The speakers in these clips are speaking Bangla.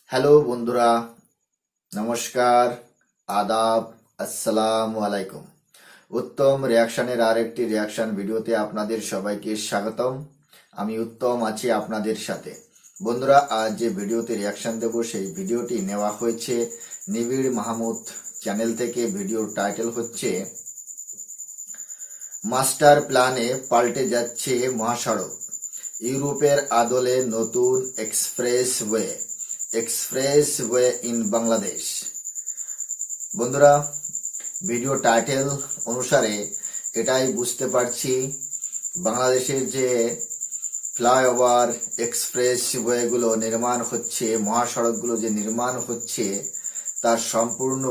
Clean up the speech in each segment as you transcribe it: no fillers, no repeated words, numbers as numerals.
হ্যালো বন্ধুরা, নমস্কার, আদাব, আসসালামু আলাইকুম। উত্তম রিয়াকশনের আরেকটি রিয়াকশন ভিডিওতে আপনাদের সবাইকে স্বাগতম। আমি উত্তম আছি আপনাদের সাথে। বন্ধুরা, আজ যে ভিডিওতে রিয়াকশন দেব সেই ভিডিওটি নেওয়া হয়েছে নিবিড় মাহমুদ চ্যানেল থেকে। ভিডিওর টাইটেল হচ্ছে মাস্টার প্ল্যানে পাল্টে যাচ্ছে মহাসড়ক, ইউরোপের আদলে নতুন এক্সপ্রেসওয়ে ইন বাংলাদেশ। বন্ধুরা, ভিডিও টাইটেল অনুসারে এটাই বুঝতে পারছি, বাংলাদেশের যে ফ্লাইওভার এক্সপ্রেসওয়েগুলো নির্মাণ হচ্ছে, মহাসড়কগুলো যে নির্মাণ হচ্ছে, তার সম্পূর্ণ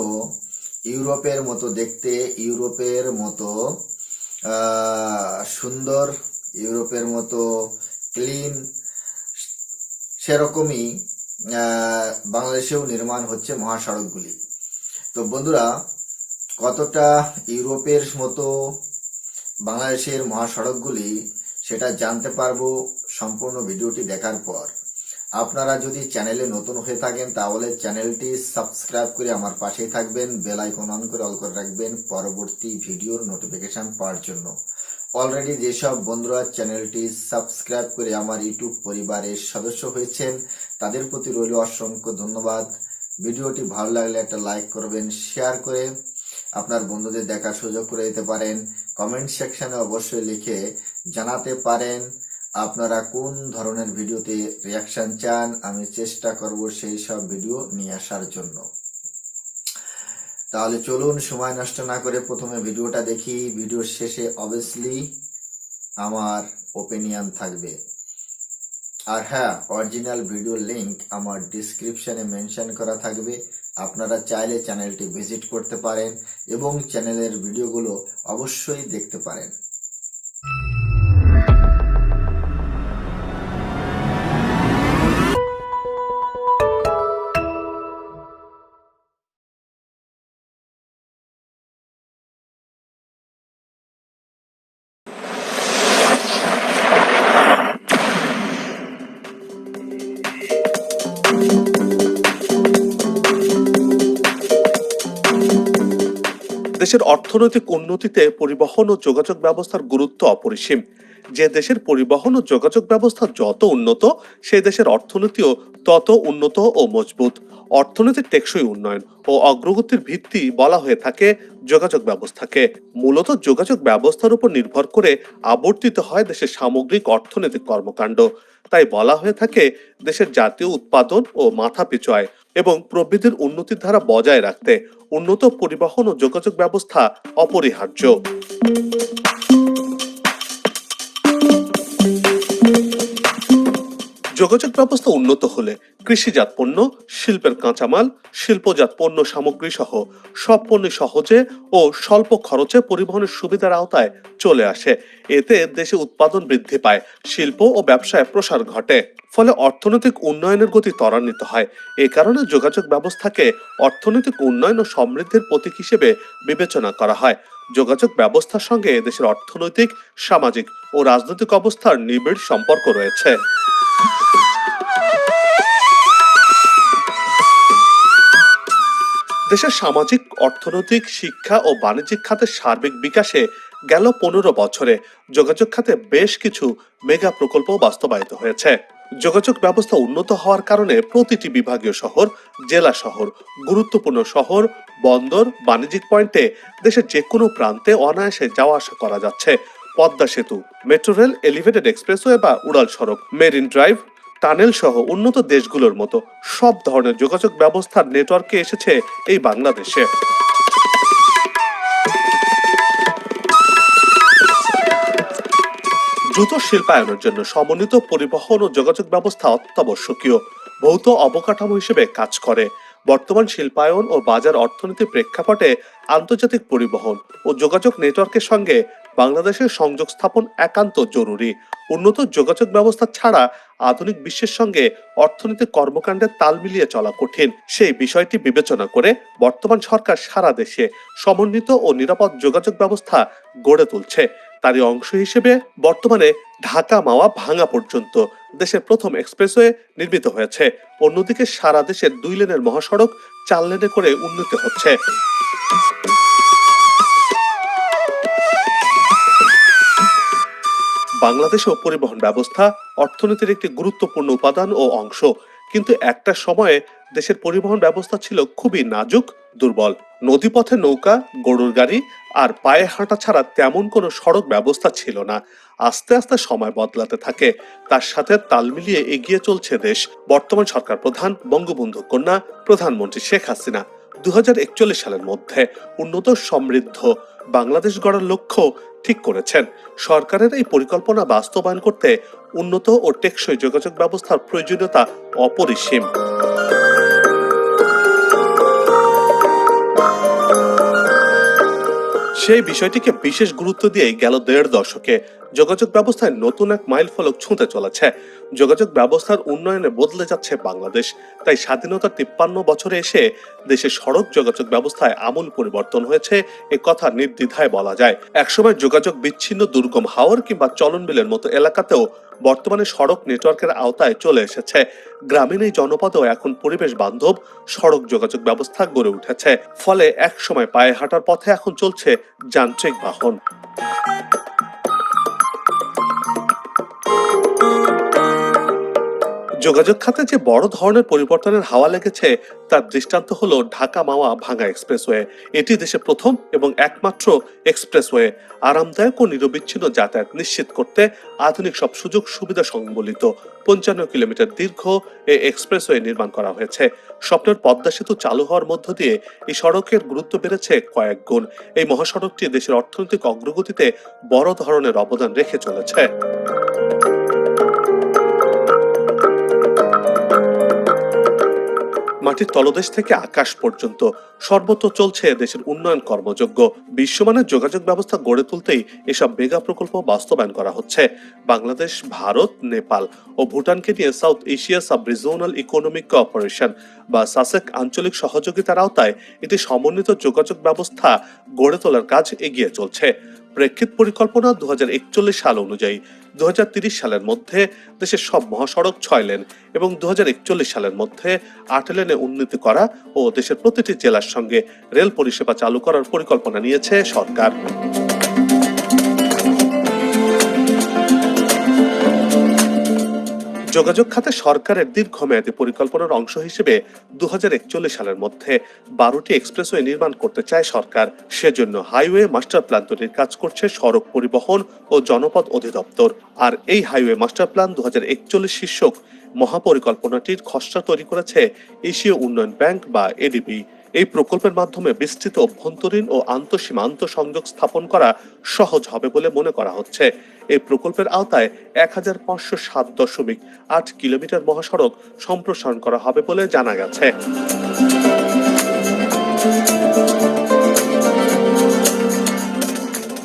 ইউরোপের মতো দেখতে, ইউরোপের মতো সুন্দর, ইউরোপের মতো ক্লিন, সেরকমই বাংলাদেশেও নির্মাণ হচ্ছে মহাসড়কগুলি। তো বন্ধুরা, কতটা ইউরোপের মতো বাংলাদেশের মহাসড়কগুলি সেটা জানতে পারবো সম্পূর্ণ ভিডিওটি দেখার পর। আপনারা যদি চ্যানেলে নতুন হয়ে থাকেন তাহলে চ্যানেলটি সাবস্ক্রাইব করে আমার পাশেই থাকবেন, বেল আইকন অন করে অল করে রাখবেন পরবর্তী ভিডিওর নোটিফিকেশন পাওয়ার জন্য। অলরেডি যেসব বন্ধুরা চ্যানেলটি সাবস্ক্রাইব করে আমার ইউটিউব পরিবারের সদস্য হয়েছেন তাদের প্রতি রইল অসংখ্য ধন্যবাদ। ভিডিওটি ভালো লাগলে একটা লাইক করবেন, শেয়ার করে আপনার বন্ধুদের দেখার সুযোগ করে দিতে পারেন। কমেন্ট সেকশনে অবশ্যই লিখে জানাতে পারেন আপনারা কোন ধরনের ভিডিওতে রিয়াকশন চান, আমি চেষ্টা করব সেই সব ভিডিও নিয়ে আসার জন্য। তাহলে চলুন সময় নষ্ট না করে প্রথমে ভিডিওটা দেখি। ভিডিওর শেষে অবভিয়াসলি আমার ওপিনিয়ন থাকবে। আর হ্যাঁ, অরিজিনাল ভিডিওর লিংক আমার ডিসক্রিপশনে মেনশন করা থাকবে। আপনারা চাইলে চ্যানেলটি ভিজিট করতে পারেন এবং চ্যানেলের ভিডিওগুলো অবশ্যই দেখতে পারেন। দেশের অর্থনৈতিক উন্নতিতে পরিবহন ও যোগাযোগ ব্যবস্থার গুরুত্ব অপরিসীম। যে দেশের পরিবহন ও যোগাযোগ ব্যবস্থা যত উন্নত, সেই দেশের অর্থনীতিও তত উন্নত ও মজবুত। অর্থনীতির টেকসই উন্নয়ন ও অগ্রগতির ভিত্তি বলা হয়ে থাকে যোগাযোগ ব্যবস্থাকে। মূলত যোগাযোগ ব্যবস্থার উপর নির্ভর করে আবর্তিত হয় দেশের সামগ্রিক অর্থনৈতিক কর্মকাণ্ড। তাই বলা হয়ে থাকে দেশের জাতীয় উৎপাদন ও মাথাপিছু আয় এবং প্রবৃদ্ধির উন্নতির ধারা বজায় রাখতে উন্নত পরিবহন ও যোগাযোগ ব্যবস্থা অপরিহার্য। যোগাযোগ ব্যবস্থা উন্নত হলে কৃষিজাত পণ্য, শিল্পের কাঁচামাল, শিল্পজাত পণ্য সামগ্রী সহ সব পণ্য সহজে ও স্বল্প খরচে পরিবহনের সুবিধার আওতায় চলে আসে। এতে দেশে উৎপাদন বৃদ্ধি পায়, শিল্প ও ব্যবসায় প্রসার ঘটে, ফলে অর্থনৈতিক উন্নয়নের গতি ত্বরান্বিত হয়। এ কারণে যোগাযোগ ব্যবস্থাকে অর্থনৈতিক উন্নয়ন ও সমৃদ্ধির প্রতীক হিসেবে বিবেচনা করা হয়। যোগাযোগ ব্যবস্থার সঙ্গে দেশের অর্থনৈতিক, সামাজিক ও রাজনৈতিক অবস্থার নিবিড় সম্পর্ক রয়েছে। দেশের সামাজিক, অর্থনৈতিক, শিক্ষা ও বাণিজ্যিক খাতের সার্বিক বিকাশে গেল 15 বছরে যোগাযোগ খাতে বেশ কিছু মেগা প্রকল্প বাস্তবায়িত হয়েছে। যোগাযোগ ব্যবস্থা উন্নত হওয়ার কারণে প্রতিটি বিভাগীয় শহর, জেলা শহর, গুরুত্বপূর্ণ শহর, বন্দর, বাণিজ্যিক পয়েন্টে দেশের যে কোনো প্রান্তে অনায়াসে যাওয়া আসা করা যাচ্ছে। পদ্মা সেতু, মেট্রো রেল, এলিভেটেড এক্সপ্রেসওয়ে বা উড়াল সড়ক, মেরিন ড্রাইভ, টানেল সহ উন্নত দেশগুলোর মতো সব ধরনের যোগাযোগ ব্যবস্থার নেটওয়ার্কে এসেছে এই বাংলাদেশে। দ্রুত শিল্পায়নের জন্য সমন্বিত পরিবহন ও যোগাযোগ ব্যবস্থা অত্যাবশ্যকীয় ভৌত অবকাঠামো হিসেবে কাজ করে। বর্তমান শিল্পায়ন ও বাজার অর্থনীতির প্রেক্ষাপটে আন্তর্জাতিক পরিবহন ও যোগাযোগ নেটওয়ার্কের সঙ্গে বাংলাদেশের সংযোগ স্থাপন একান্ত জরুরি। উন্নত যোগাযোগ ব্যবস্থা ছাড়া আধুনিক বিশ্বের সঙ্গে অর্থনৈতিক কর্মকাণ্ডের তাল মিলিয়ে চলা কঠিন। সেই বিষয়টি বিবেচনা করে বর্তমান সরকার সারা দেশে সমন্বিত ও নিরাপদ যোগাযোগ ব্যবস্থা গড়ে তুলছে। তারই অংশ হিসেবে বর্তমানে ঢাকা মাওয়া ভাঙ্গা পর্যন্ত দেশের প্রথম এক্সপ্রেসওয়ে নির্মিত হয়েছে। অন্যদিকে সারা দেশের 2 লেনের মহাসড়ক 4 লেনে করে উন্নীত হচ্ছে। বাংলাদেশেও পরিবহন ব্যবস্থা অর্থনীতির একটি গুরুত্বপূর্ণ উপাদান ও অংশ, কিন্তু একটা সময়ে দেশের পরিবহন ব্যবস্থা ছিল খুবই নাজুক, দুর্বল। নদীপথে নৌকা, গরুর গাড়ি আর পায়ে হাঁটা ছাড়া তেমন কোনো সড়ক ব্যবস্থা ছিল না। আস্তে আস্তে সময় বদলাতে থাকে, তার সাথে তাল মিলিয়ে এগিয়ে চলছে দেশ। বর্তমান সরকার প্রধান বঙ্গবন্ধু কন্যা প্রধানমন্ত্রী শেখ হাসিনা 2041 সালের মধ্যে উন্নত সমৃদ্ধ বাংলাদেশ গড়ার লক্ষ্য ঠিক করেছেন। সরকারের এই পরিকল্পনা বাস্তবায়ন করতে উন্নত ও টেকসই যোগাযোগ ব্যবস্থার প্রয়োজনীয়তা অপরিসীম। সেই বিষয়টিকে বিশেষ গুরুত্ব দিয়ে গেল 1.5 দশকে যোগাযোগ ব্যবস্থায় নতুন এক মাইল ফলক ছুঁতে চলেছে। যোগাযোগ ব্যবস্থার উন্নয়নে বদলে যাচ্ছে বাংলাদেশ। তাই স্বাধীনতার 53 বছরে এসে দেশের সড়ক যোগাযোগ ব্যবস্থায় আমূল পরিবর্তন হয়েছে, এ কথা নির্দ্বিধায় বলা যায়। একসময় যোগাযোগ বিচ্ছিন্ন দুর্গম হাওর কিংবা চলনবিলের মতো এলাকাতেও বর্তমানে সড়ক নেটওয়ার্কের আওতায় চলে এসেছে। গ্রামীণ এই জনপদেও এখন পরিবেশ বান্ধব সড়ক যোগাযোগ ব্যবস্থা গড়ে উঠেছে। ফলে এক সময় পায়ে হাঁটার পথে এখন চলছে যান্ত্রিক বাহন। যোগাযোগ খাতে যে বড় ধরনের পরিবর্তনের হাওয়া লেগেছে তার দৃষ্টান্ত হলো ঢাকা মাওয়া ভাঙ্গা এক্সপ্রেসওয়ে। এটি দেশের প্রথম এবং একমাত্র এক্সপ্রেসওয়ে। আরামদায়ক ও নিরবিচ্ছিন্ন যাতায়াত নিশ্চিত করতে আধুনিক সব সুযোগ সুবিধা সংবলিত 55 কিলোমিটার দীর্ঘ এই এক্সপ্রেসওয়ে নির্মাণ করা হয়েছে। স্বপ্নের পদ্মা সেতু চালু হওয়ার মধ্য দিয়ে এই সড়কের গুরুত্ব বেড়েছে কয়েক গুণ। এই মহাসড়কটি দেশের অর্থনৈতিক অগ্রগতিতে বড় ধরনের অবদান রেখে চলেছে। মাটির তলদেশ থেকে আকাশ পর্যন্ত সর্বত্র চলছে দেশের উন্নয়ন কর্মযজ্ঞ। বিশ্বমানের যোগাযোগ ব্যবস্থা গড়ে তুলতেই এসব মেগা প্রকল্প বাস্তবায়ন করা হচ্ছে। বাংলাদেশ, ভারত, নেপাল ও ভুটানকে নিয়ে south Asia sub regional economic cooperation বা সাসেক আঞ্চলিক সহযোগিতার আওতায় একটি সমন্বিত যোগাযোগ ব্যবস্থা গড়ে তোলার কাজ এগিয়ে চলছে। প্রেক্ষিত পরিকল্পনা 2041 সাল অনুযায়ী 2030 সালের মধ্যে দেশের সব মহাসড়ক 6 লেন এবং 2041 সালের মধ্যে 8 লেনে উন্নীত করা ও দেশের প্রতিটি জেলার সঙ্গে রেল পরিষেবা চালু করার পরিকল্পনা নিয়েছে সরকার। যোগাযোগ খাতে সরকারের দীর্ঘমেয়াদী পরিকল্পনার অংশ হিসেবে 2041 সালের মধ্যে 12টি এক্সপ্রেসওয়ে নির্মাণ করতে চায় সরকার। সেজন্য হাইওয়ে মাস্টার প্ল্যান তৈরির কাজ করছে সড়ক পরিবহন ও জনপথ অধিদপ্তর। আর এই হাইওয়ে মাস্টার প্ল্যান 2041 শীর্ষক মহাপরিকল্পনাটির খসড়া তৈরি করেছে এশীয় উন্নয়ন ব্যাংক বা এডিবি। এই প্রকল্পের মাধ্যমে বিস্তৃত অভ্যন্তরীণ ও আন্তঃসীমান্ত সংযোগ স্থাপন করা সহজ হবে বলে মনে করা হচ্ছে। এই প্রকল্পের আওতায় 1507.8 কিলোমিটার মহাসড়ক সম্প্রসারণ করা হবে বলে জানা গেছে।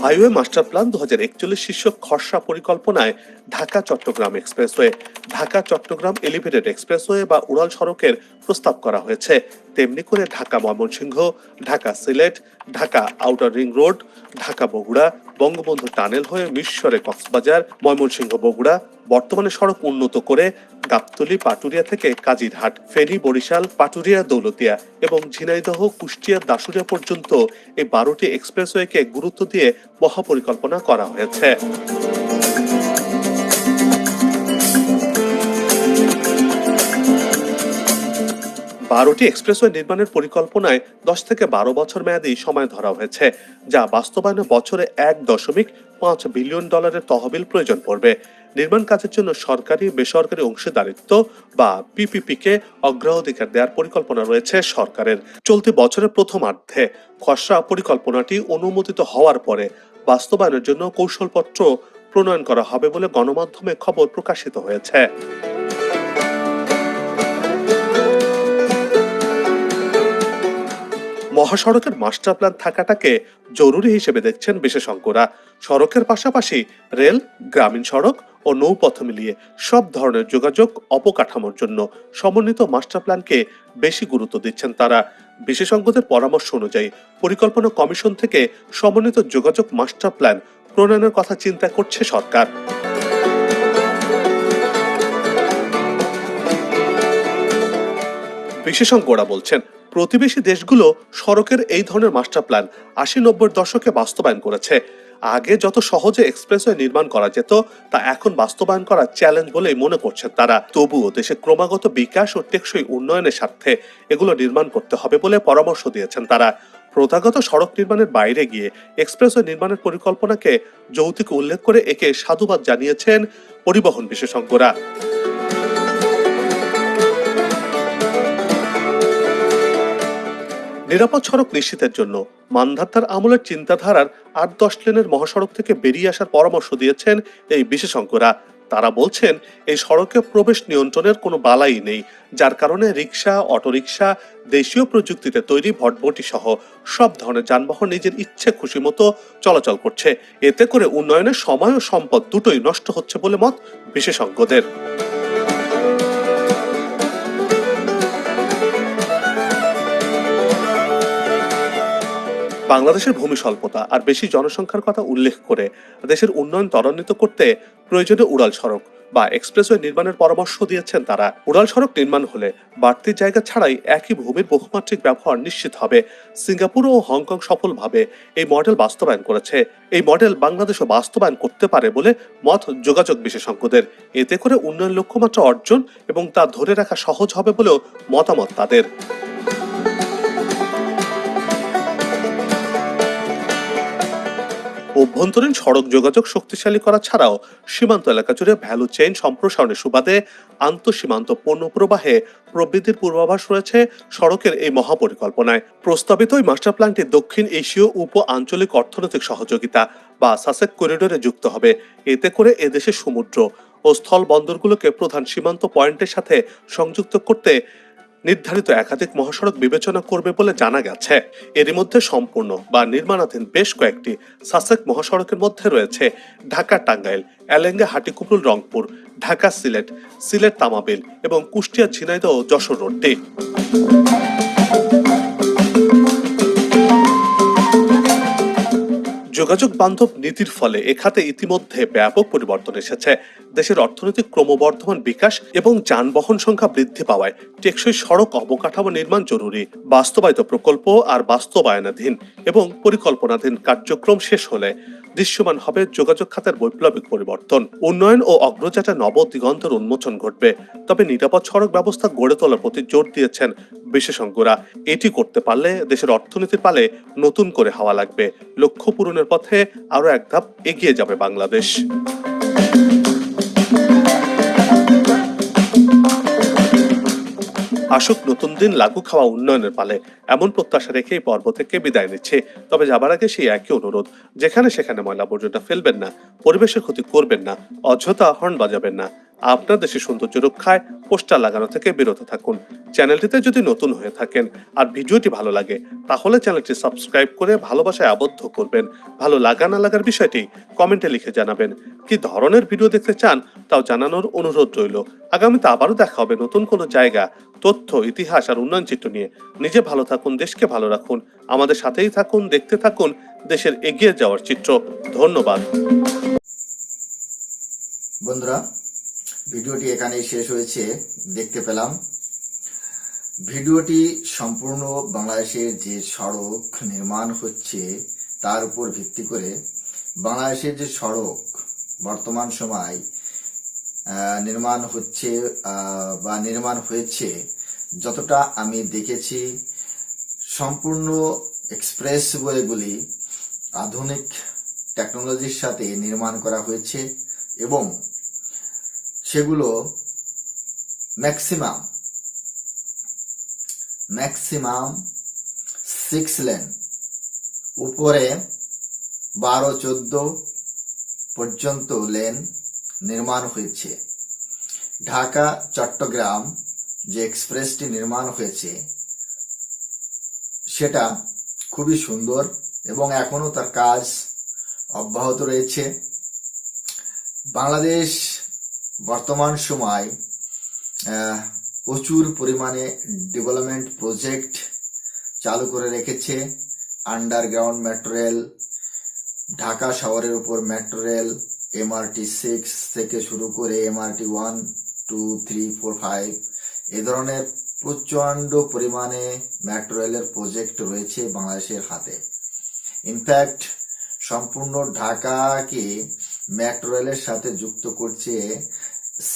হাইওয়ে মাস্টার প্ল্যান 2041 শীর্ষক খসড়া পরিকল্পনায় Dhaka Chattogram expressway, Dhaka Chattogram elevated expressway বা উড়াল সড়কের প্রস্তাব করা হয়েছে। তেমনি করে Dhaka Mymensingh, Dhaka Sylhet, Dhaka outer ring road, Dhaka Bogura, Bangabandhu tunnel হয়ে মিরসরাই কক্সবাজার, ময়মনসিংহ বগুড়া, বর্তমানে সড়ক উন্নত করে গাবতলী পাটুরিয়া থেকে কাজিরহাট, ফেনী বরিশাল, পাটুরিয়া দৌলতিয়া এবং ঝিনাইদহ কুষ্টিয়া দাসুরিয়া পর্যন্ত এই 12টি এক্সপ্রেসওয়েকে গুরুত্ব দিয়ে মহাপরিকল্পনা করা হয়েছে। বারোটি এক্সপ্রেসওয়ে নির্মাণের পরিকল্পনায় 10 থেকে 12 বছর মেয়াদী সময় ধরা হয়েছে, যা বাস্তবায়নে বছরে $1.5 বিলিয়ন তহবিল প্রয়োজন পড়বে। নির্মাণ কাজের জন্য সরকারি বেসরকারি অংশীদারিত্ব বা পিপিপি কে অগ্রাধিকার দেওয়ার পরিকল্পনা রয়েছে সরকারের। চলতি বছরের প্রথমার্ধে খসড়া পরিকল্পনাটি অনুমোদিত হওয়ার পরে বাস্তবায়নের জন্য কৌশলপত্র প্রণয়ন করা হবে বলে গণমাধ্যমে খবর প্রকাশিত হয়েছে। মহাসড়ক মহাসড়কের মাস্টার প্ল্যান থাকাটাকে জরুরি হিসেবে দেখছেন বিশেষজ্ঞরা। সড়কের পাশাপাশি রেল, গ্রামীণ সড়ক ও নৌপথ মিলিয়ে সব ধরনের যোগাযোগ অবকাঠামোর জন্য সমন্বিত মাস্টার প্ল্যানকে বেশি গুরুত্ব দিচ্ছেন তারা। বিশেষজ্ঞদের পরামর্শ অনুযায়ী পরিকল্পনা কমিশন থেকে সমন্বিত যোগাযোগ মাস্টার প্ল্যান প্রণয়নের কথা চিন্তা করছে সরকার। বিশেষজ্ঞরা বলছেন, প্রতিবেশী দেশগুলো সড়কের এই ধরনের মাস্টার প্ল্যান 80-90 দশকে বাস্তবায়ন করেছে। আগে যত সহজে এক্সপ্রেসওয়ে নির্মাণ করা যেত তা এখন বাস্তবায়ন করা চ্যালেঞ্জ বলেই মনে করছেন তারা। তবুও দেশে ক্রমাগত বিকাশ ও টেকসই উন্নয়নের স্বার্থে এগুলো নির্মাণ করতে হবে বলে পরামর্শ দিয়েছেন তারা। প্রথাগত সড়ক নির্মাণের বাইরে গিয়ে এক্সপ্রেসওয়ে নির্মাণের পরিকল্পনাকে যৌক্তিক উল্লেখ করে একে সাধুবাদ জানিয়েছেন পরিবহন বিশেষজ্ঞরা। নিরাপদ সড়ক নিশ্চিতের জন্য মান্ধাতার আমলের চিন্তাধারার 8-10 লেনের মহাসড়ক থেকে বেরিয়ে আসার পরামর্শ দিয়েছেন এই বিশেষজ্ঞরা। তারা বলছেন, এই সড়কে প্রবেশ নিয়ন্ত্রণের কোনো বালাই নেই, যার কারণে রিক্সা, অটোরিক্সা, দেশীয় প্রযুক্তিতে তৈরি ভটভটি সহ সব ধরনের যানবাহন নিজের ইচ্ছে খুশি মতো চলাচল করছে। এতে করে উন্নয়নের সময় ও সম্পদ দুটোই নষ্ট হচ্ছে বলে মত বিশেষজ্ঞদের। বাংলাদেশের ভূমি স্বল্পতা আর বেশি জনসংখ্যার কথা উল্লেখ করে দেশের উন্নয়ন ত্বরান্বিত করতে প্রয়োজনীয় উড়াল সড়ক বা এক্সপ্রেসওয়ে নির্মাণের পরামর্শ দিয়েছেন তারা। উড়াল সড়ক নির্মাণ হলে বাড়তি জায়গা ছাড়াই একই ভূমির বহুমাত্রিক ব্যবহার নিশ্চিত হবে। সিঙ্গাপুর ও হংকং সফলভাবে এই মডেল বাস্তবায়ন করেছে। এই মডেল বাংলাদেশও বাস্তবায়ন করতে পারে বলে মত যোগাযোগ বিশেষজ্ঞদের। এতে করে উন্নয়ন লক্ষ্যমাত্রা অর্জন এবং তা ধরে রাখা সহজ হবে বলেও মতামত তাদের। অভ্যন্তরীণ সড়ক যোগাযোগ শক্তিশালী করা ছাড়াও সীমান্ত এলাকা জুড়ে ভ্যালু চেইন সম্প্রসারণের সুবাদে আন্তঃসীমান্ত পণ্য প্রবাহে প্রবৃদ্ধির পূর্বাভাস রয়েছে সড়কের এই মহাপরিকল্পনায়। প্রস্তাবিত এই মাস্টার প্ল্যানটি দক্ষিণ এশীয় উপ আঞ্চলিক অর্থনৈতিক সহযোগিতা বা সাসেক করিডোরে যুক্ত হবে। এতে করে এদেশের সমুদ্র ও স্থল বন্দরগুলোকে প্রধান সীমান্ত পয়েন্টের সাথে সংযুক্ত করতে নির্ধারিত একাধিক মহাসড়ক বিবেচনা করবে বলে জানা গেছে। এরই মধ্যে সম্পূর্ণ বা নির্মাণাধীন বেশ কয়েকটি সাসেক মহাসড়কের মধ্যে রয়েছে ঢাকা টাঙ্গাইল, এলেঙ্গা হাটিকুপরুল রংপুর, ঢাকা সিলেট, সিলেট তামাবিল এবং কুষ্টিয়া ঝিনাইদহ যশোর রোডটি। যোগাযোগ বান্ধব নীতির ফলে এ খাতে ইতিমধ্যে ব্যাপক পরিবর্তন এসেছে। দেশের অর্থনৈতিক ক্রমবর্ধমান বিকাশ এবং যানবাহন সংখ্যা বৃদ্ধি পাওয়ায় টেকসই সড়ক অবকাঠামো নির্মাণ জরুরি। বাস্তবায়িত প্রকল্প আর বাস্তবায়নাধীন এবং পরিকল্পনাধীন কার্যক্রম শেষ হলে দৃশ্যমান হবে যোগাযোগ খাতের বৈপ্লবিক পরিবর্তন। উন্নয়ন ও অগ্রযাত্রা নব দিগন্তের উন্মোচন ঘটবে। তবে নিরাপদ সড়ক ব্যবস্থা গড়ে তোলার প্রতি জোর দিয়েছেন বিশেষজ্ঞরা। এটি করতে পারলে দেশের অর্থনীতির পালে নতুন করে হাওয়া লাগবে। লক্ষ্য পূরণের পথে আরো এক ধাপ এগিয়ে যাবে বাংলাদেশ। আসুক নতুন দিন, লাগু খাওয়া উন্নয়নের পালে, এমন প্রত্যাশা রেখে এই পর্ব থেকে বিদায় নিচ্ছে। তবে যাবার আগে সেই একই অনুরোধ, যেখানে সেখানে ময়লা আবর্জনা ফেলবেন না, পরিবেশের ক্ষতি করবেন না, অযথা হর্ন বাজাবেন না। আপনার দেশের সৌন্দর্য রক্ষায় পোস্টার লাগানো থেকে বিরত থাকুন। চ্যানেলটিতে যদি নতুন হয়ে থাকেন আর ভিডিওটি ভালো লাগে তাহলে চ্যানেলটি সাবস্ক্রাইব করে ভালোবাসায় আবদ্ধ করবেন। ভালো লাগা না লাগার বিষয়টি কমেন্টে লিখে জানাবেন। কি ধরনের ভিডিও দেখতে চান তাও জানানোর অনুরোধ রইল। আগামীতে আবারও দেখা হবে নতুন কোনো জায়গা, তথ্য, ইতিহাস আর উন্নয়ন চিত্র নিয়ে। নিজে ভালো থাকুন, দেশকে ভালো রাখুন, আমাদের সাথেই থাকুন, দেখতে থাকুন দেশের এগিয়ে যাওয়ার চিত্র। ধন্যবাদ বন্ধুরা, ভিডিওটি এখানেই শেষ হয়েছে। দেখতে পেলাম ভিডিওটি সম্পূর্ণ বাংলাদেশের যে সড়ক নির্মাণ হচ্ছে তার উপর ভিত্তি করে বাংলাদেশের যে সড়ক বর্তমান সময় নির্মাণ হচ্ছে বা নির্মাণ হয়েছে, যতটা আমি দেখেছি সম্পূর্ণ এক্সপ্রেসওয়েগুলি আধুনিক টেকনোলজির সাথে নির্মাণ করা হয়েছে এবং সেগুলো ম্যাক্সিমাম 6 লেন, উপরে 12-14 পর্যন্ত লেন নির্মাণ হয়েছে। ঢাকা চট্টগ্রাম যে এক্সপ্রেসটি নির্মাণ হয়েছে সেটা খুবই সুন্দর এবং এখনো তার কাজ অব্যাহত রয়েছে। বাংলাদেশ বর্তমান সময় প্রচুর পরিমাণে ডেভেলপমেন্ট প্রজেক্ট চালু করে রেখেছে। আন্ডারগ্রাউন্ড মেট্রো রেল, ঢাকা শহরের উপর মেট্রো রেল, MRT 6 থেকে শুরু করে MRT 1, 2, 3, 4, 5 এ ধরনের প্রচন্ড পরিমাণে মেট্রো রেলের প্রজেক্ট রয়েছে বাংলাদেশের হাতে। ইনফ্যাক্ট সম্পূর্ণ ঢাকাকে মেট্রো রেলের সাথে যুক্ত করছে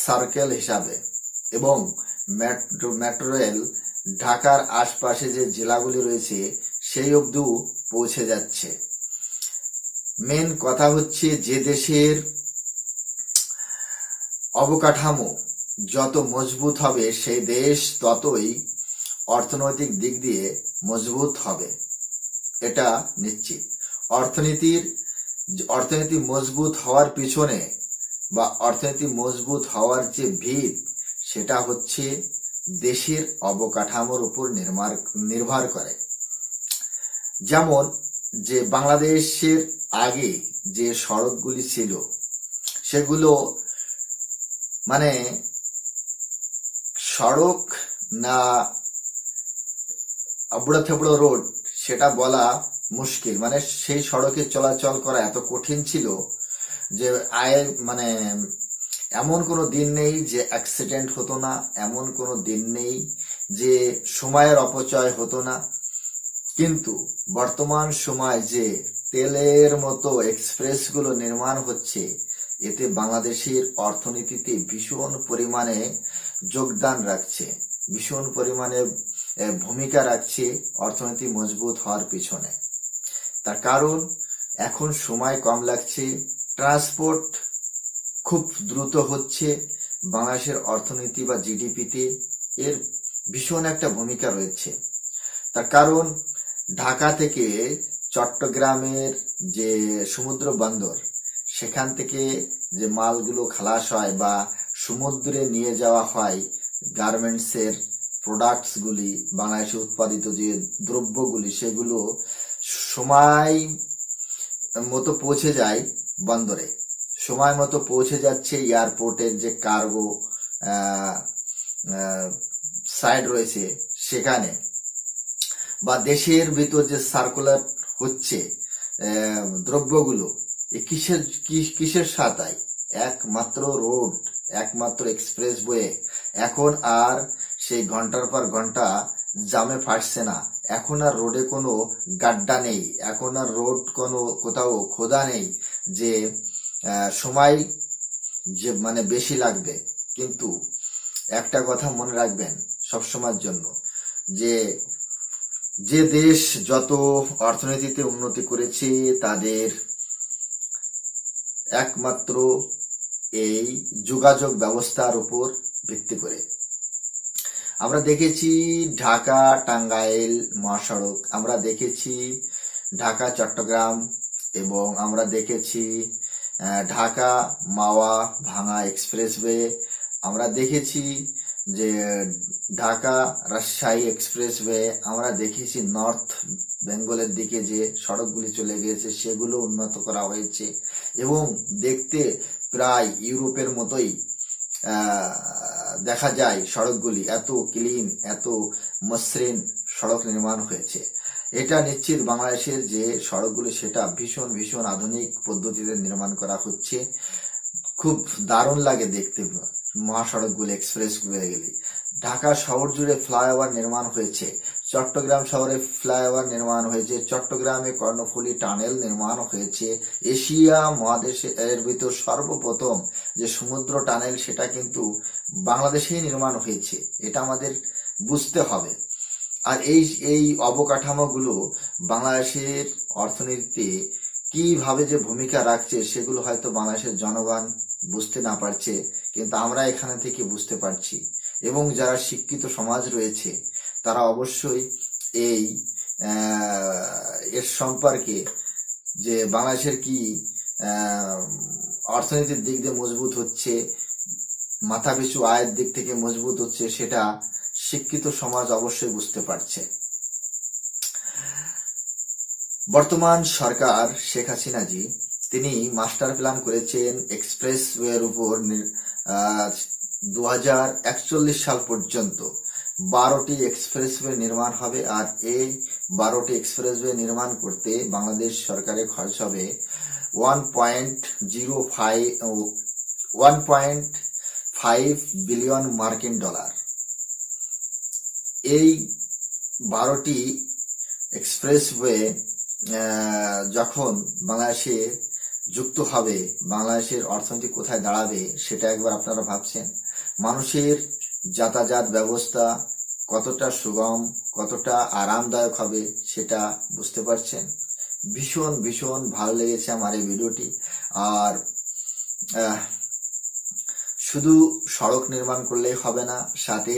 সার্কেল হিসাবে, এবং মেট্রো রেল ঢাকার আশপাশে যে জেলাগুলি রয়েছে সেই অবধিও পৌঁছে যাচ্ছে। মেন কথা হচ্ছে, যে দেশের অবকাঠামো যত মজবুত হবে সেই দেশ ততই অর্থনৈতিক দিক দিয়ে মজবুত হবে, এটা নিশ্চিত। অর্থনীতি মজবুত হওয়ার পিছনে বা অর্থনীতি মজবুত হওয়ার যে ভিত, সেটা হচ্ছে দেশের অবকাঠামোর উপর নির্ভর করে। যেমন যে বাংলাদেশের আগে যে সড়কগুলি ছিল সেগুলো মানে সড়ক না আবড়া থেবড়ো রোড সেটা বলা মুশকিল। মানে সেই সড়কে চলাচল করা এত কঠিন ছিল যে মানে এমন কোনো দিন নেই যে অ্যাক্সিডেন্ট হতো না, এমন কোনো দিন নেই যে সময়ের অপচয় হতো না। কিন্তু বর্তমান সময় যে তেলের মতো এক্সপ্রেসগুলো নির্মাণ হচ্ছে, এতে বাংলাদেশের অর্থনীতিতে ভীষণ পরিমাণে যোগদান রাখছে, ভীষণ পরিমাণে ভূমিকা রাখছে অর্থনীতি মজবুত হওয়ার পিছনে। তার কারণ এখন সময় কম লাগছে, ট্রান্সপোর্ট খুব দ্রুত হচ্ছে। বাংলাদেশের অর্থনীতি বা জিডিপিতে এর ভীষণ একটা ভূমিকা রয়েছে। তার কারণ ঢাকা থেকে চট্টগ্রামের যে সমুদ্র বন্দর, সেখান থেকে যে মালগুলো খালাস হয় বা সমুদ্রে নিয়ে যাওয়া হয়, গার্মেন্টসের প্রোডাক্টসগুলি, বাংলাদেশে উৎপাদিত যে দ্রব্যগুলি, সেগুলো সময় মতো পৌঁছে যায় বন্দরে, সময় মতো পৌঁছে যাচ্ছে এয়ারপোর্টের যে কার্গো সাইড রয়েছে সেখানে, বা দেশের ভিতর যে সার্কুলার হচ্ছে দ্রব্যগুলো, কিসের সাথে? একমাত্র রোড, একমাত্র এক্সপ্রেস ওয়ে। এখন আর সেই ঘন্টার পর ঘন্টা জামে ফাটছে না, এখন আর রোডে কোনো গাড্ডা নেই, এখন আর রোড কোনো কোথাও খোদা নেই যে সময় যে মানে বেশি লাগবে। কিন্তু একটা কথা মনে রাখবেন সবসময়ের জন্য, যে দেশ যত অর্থনীতিতে উন্নতি করেছে তাদের একমাত্র এই যোগাযোগ ব্যবস্থার উপর ভিত্তি করে। আমরা দেখেছি ঢাকা টাঙ্গাইল মহাসড়ক, আমরা দেখেছি ঢাকা চট্টগ্রাম, এবং আমরা দেখেছি ঢাকা মাওয়া ভাঙা এক্সপ্রেসওয়ে, আমরা দেখেছি যে ঢাকা রাজশাহী এক্সপ্রেসওয়ে, আমরা দেখেছি নর্থ বেঙ্গলের দিকে যে সড়কগুলি চলে গিয়েছে সেগুলো উন্নত করা হয়েছে, এবং দেখতে প্রায় ইউরোপের মতোই দেখা যায় সড়কগুলি, এত ক্লিন, এত মসৃণ সড়ক নির্মাণ হয়েছে। এটা নিশ্চিত বাংলাদেশের যে সড়কগুলি সেটা ভীষণ ভীষণ আধুনিক পদ্ধতিতে নির্মাণ করা হচ্ছে। খুব দারুণ লাগে দেখতে মহাসড়কগুলি, এক্সপ্রেসগুলি। ঢাকা শহর জুড়ে ফ্লাইওভার নির্মাণ হয়েছে, চট্টগ্রাম শহরে ফ্লাইওভার নির্মাণ হয়েছে, চট্টগ্রামে কর্ণফুলী টানেল নির্মাণ হয়েছে। এশিয়া মহাদেশের ভিতর সর্বপ্রথম যে সমুদ্র টানেল সেটা কিন্তু বাংলাদেশেই নির্মাণ হয়েছে, এটা আমাদের বুঝতে হবে। আর এই অবকাঠামোগুলো বাংলাদেশের অর্থনীতিতে কিভাবে যে ভূমিকা রাখছে সেগুলো হয়তো বাংলাদেশের জনগণ বুঝতে না পারছে, কিন্তু আমরা এখানে থেকে বুঝতে পারছি। এবং যারা শিক্ষিত সমাজ রয়েছে তারা অবশ্যই এর সম্পর্কে যে বাংলাদেশের কি অর্থনীতির দিক দিয়ে মজবুত হচ্ছে, মাথাপিছু আয়ের দিক থেকে মজবুত হচ্ছে, সেটা শিক্ষিত সমাজ অবশ্যই বুঝতে পারছে। বর্তমান সরকার শেখ হাসিনাজি তিনি মাস্টার প্ল্যান করেছেন এক্সপ্রেসওয়ের উপর 2041 সাল পর্যন্ত 12টি এক্সপ্রেসওয়ে নির্মাণ হবে। আর এই 12টি এক্সপ্রেসওয়ে নির্মাণ করতে বাংলাদেশ সরকারের খরচ হবে 1.5 বিলিয়ন মার্কিন ডলার। এই 12টি এক্সপ্রেসওয়ে যখন বাংলাদেশে যুক্ত হবে, বাংলাদেশের অর্থনীতি কোথায় দাঁড়াবে সেটা একবার আপনারা ভাবছেন? মানুষের যাতায়াত ব্যবস্থা কতটা সুগম, কতটা আরামদায়ক হবে সেটা বুঝতে পারছেন। ভীষণ ভীষণ ভালো লেগেছে আমার এই ভিডিওটি। আর শুধু সড়ক নির্মাণ করলেই হবে না, সাথে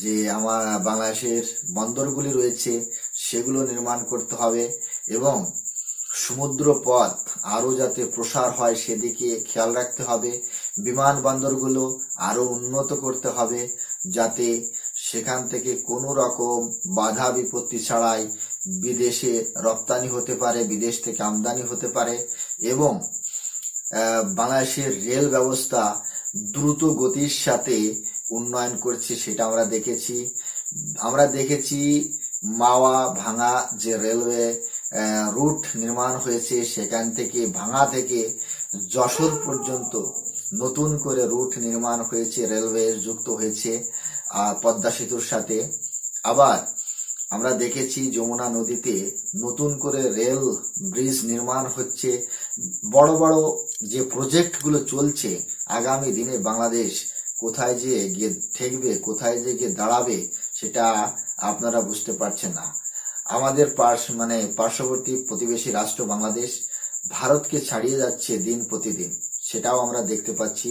যে আমার বাংলাদেশের বন্দরগুলি রয়েছে সেগুলো নির্মাণ করতে হবে এবং সমুদ্র পথ আরো যাতে প্রসার হয় সেদিকে খেয়াল রাখতে হবে। বিমানবন্দরগুলো আরো উন্নত করতে হবে যাতে সেখান থেকে কোনো রকম বাধা বিপত্তি ছাড়াই বিদেশে রপ্তানি হতে পারে, বিদেশ থেকে আমদানি হতে পারে। এবং বাংলাদেশের রেল ব্যবস্থা দ্রুত গতির সাথে উন্নয়ন করছে সেটা আমরা দেখেছি মাওয়া ভাঙা যে রেলওয়ে রুট নির্মাণ হয়েছে, সেখান থেকে ভাঙা থেকে যশোর পর্যন্ত নতুন করে রুট নির্মাণ হয়েছে, রেলওয়ে যুক্ত হয়েছে পদ্মা সেতুর সাথে। আবার আমরা দেখেছি যমুনা নদীতে নতুন করে রেল ব্রিজ নির্মাণ হচ্ছে। বড় বড় যে প্রজেক্টগুলো চলছে, আগামী দিনে বাংলাদেশ কোথায় যে গিয়ে ঠেকবে, কোথায় যে গিয়ে দাঁড়াবে সেটা আপনারা বুঝতে পারছেন না। আমাদের পার্শ্ববর্তী প্রতিবেশী রাষ্ট্র বাংলাদেশ ভারতকে ছাড়িয়ে যাচ্ছে দিন প্রতিদিন, সেটাও আমরা দেখতে পাচ্ছি।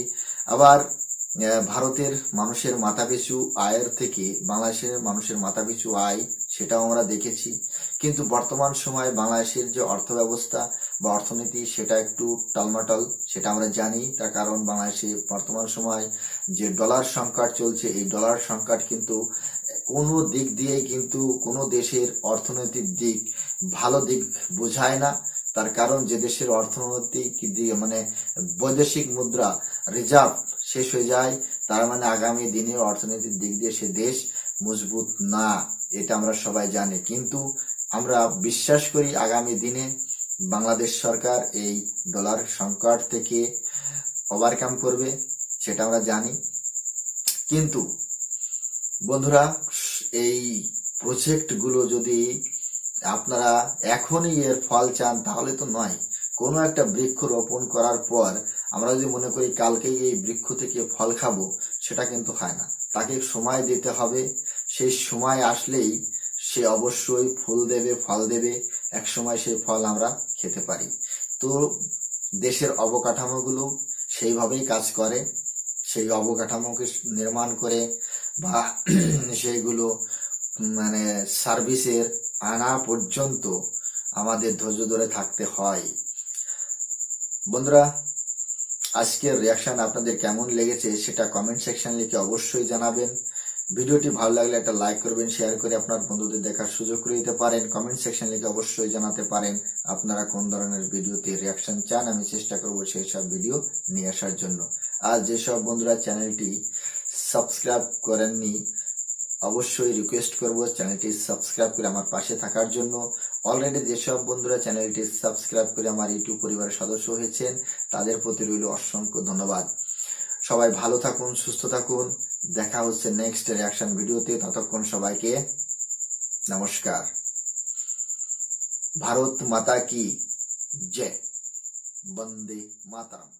আবার ভারতের মানুষের মাথাপিছু আয়ের থেকে বাংলাদেশের মানুষের মাথাপিছু আয় সেটাও আমরা দেখেছি। কিন্তু বর্তমান সময়ে বাংলাদেশের যে অর্থ ব্যবস্থা বা অর্থনীতি সেটা একটু টালমাটাল, সেটা আমরা জানি। তার কারণ বাংলাদেশে বর্তমান সময় যে ডলার সংকট চলছে, এই ডলার সংকট কিন্তু কোনো দিক দিয়েই কিন্তু কোনো দেশের অর্থনৈতিক দিক ভালো দিক বোঝায় না। তার কারণ যে দেশের অর্থনৈতিক বৈদেশিক মুদ্রা রিজার্ভ শেষ হয়ে যায়, তার আগামী দিনে অর্থনৈতিক দিক দিয়ে সে দেশ মজবুত না, এটা আমরা সবাই জানি। কিন্তু আমরা বিশ্বাস করি আগামী দিনে বাংলাদেশ সরকার এই ডলার সংকট থেকে ওভারকাম করবে, সেটা আমরা জানি। কিন্তু বন্ধুরা, এই প্রজেক্টগুলো যদি আপনারা এখনই এর ফল চান তাহলে তো নয়। কোনো একটা বৃক্ষ রোপণ করার পর আমরা যদি মনে করি কালকেই এই বৃক্ষ থেকে ফল খাবো, সেটা কিন্তু হয় না। তাকে সময় দিতে হবে, সেই সময় আসলেই সে অবশ্যই ফুল দেবে, ফল দেবে, এক সময় সেই ফল আমরা খেতে পারি। তো দেশের অবকাঠামোগুলো সেইভাবেই কাজ করে, সেই অবকাঠামোকে নির্মাণ করে বা সেইগুলো সার্ভিসের আনা পর্যন্ত আমাদের ধৈর্য ধরে থাকতে হয়। বন্ধুরা, আজকের রিয়াকশন আপনাদের কেমন লেগেছে সেটা কমেন্ট সেকশন লিখে অবশ্যই জানাবেন। ভিডিওটি ভালো লাগলে একটা লাইক করবেন, শেয়ার করে আপনার বন্ধুদের দেখার সুযোগ করে দিতে পারেন। কমেন্ট সেকশন লিখে অবশ্যই জানাতে পারেন আপনারা কোন ধরনের ভিডিওতে রিয়াকশন চান, আমি চেষ্টা করব সেই সব ভিডিও নিয়ে আসার জন্য। আর যেসব বন্ধুরা চ্যানেলটি সাবস্ক্রাইব করেননি, অবশ্যই রিকোয়েস্ট করব চ্যানেলটি সাবস্ক্রাইব করে আমার পাশে থাকার জন্য। অলরেডি যেসব বন্ধুরা চ্যানেলটি সাবস্ক্রাইব করে আমার ইউটিউব পরিবারের সদস্য হয়েছেন তাদের প্রতি রইল অসংখ্য ধন্যবাদ। সবাই ভালো থাকুন, সুস্থ থাকুন। দেখা হচ্ছে নেক্সট রিয়াকশন ভিডিওতে। ততক্ষণ সবাইকে নমস্কার। ভারত মাতা কি জয়। বন্দে মাতরম।